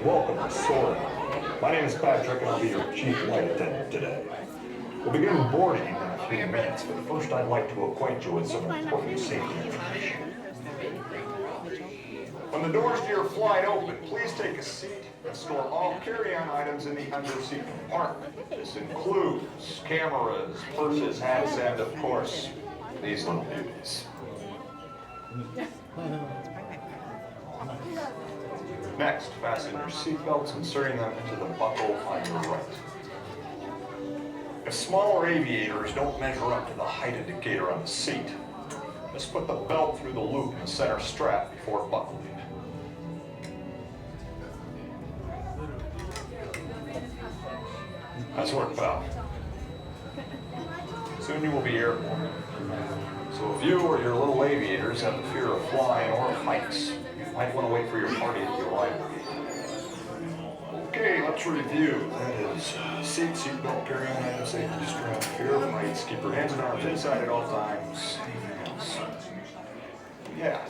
Welcome to Soarin. My name is Patrick and I'll be your chief flight attendant today. We'll begin boarding in a few minutes, but first I'd like to acquaint you with some important safety information. When the doors to your flight open, please take a seat and store all carry-on items in the under-seat compartment. This includes cameras, purses, hats, and of course, these little beauties. Next, fasten your seatbelts, inserting them into the buckle on your right. If smaller aviators don't measure up to the height indicator on the seat, just put the belt through the loop in the center strap before buckling. Nice work, pal. Soon you will be airborne. So if you or your little aviators have the fear of flying or of heights, you might want to wait for your party at the arrival gate. Okay, let's review. That is seatbelt, carry-on items, safety strap, fear of heights, keep your hands and arms inside at all times. Anything else? Yeah.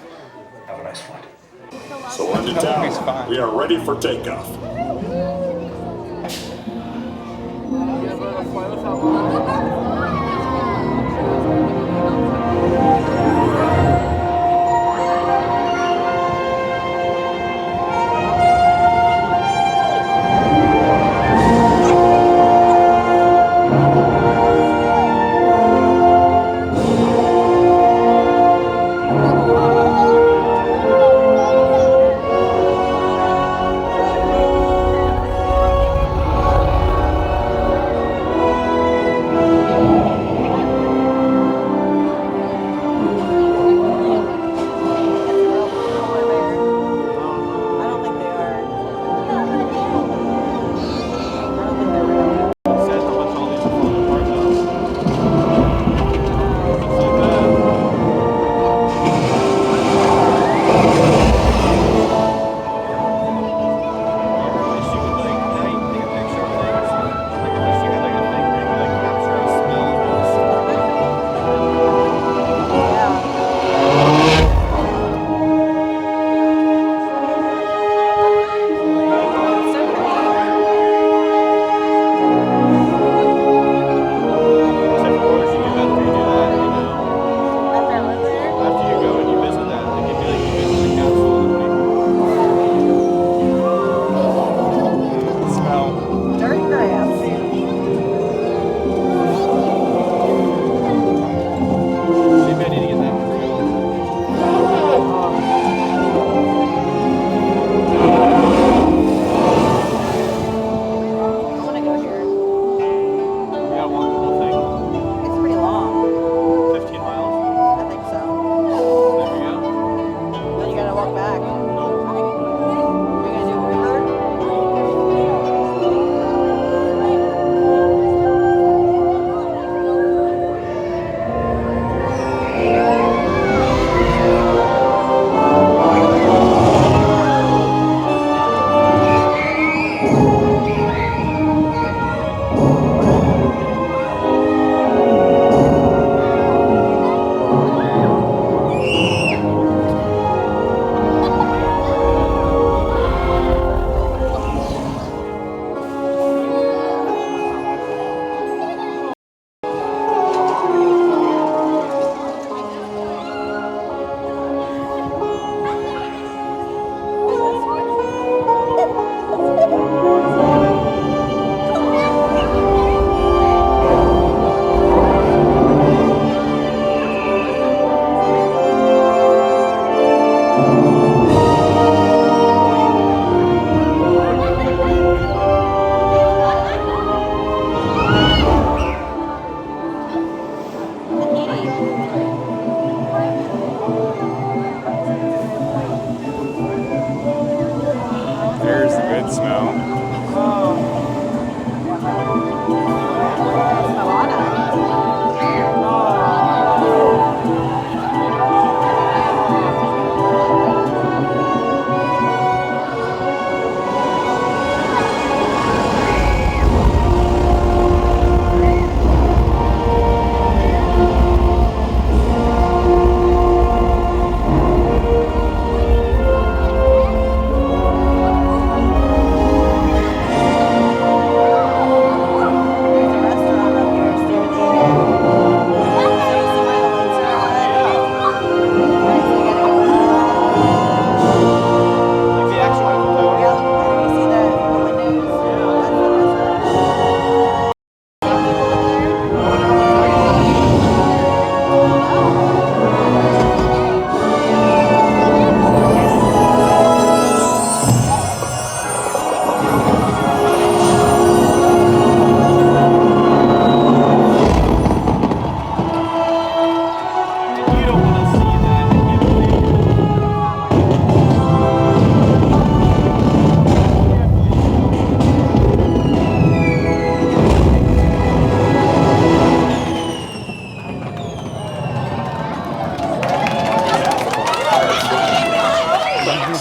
Have a nice flight. So on to town. We are ready for takeoff.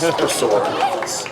or soar with us.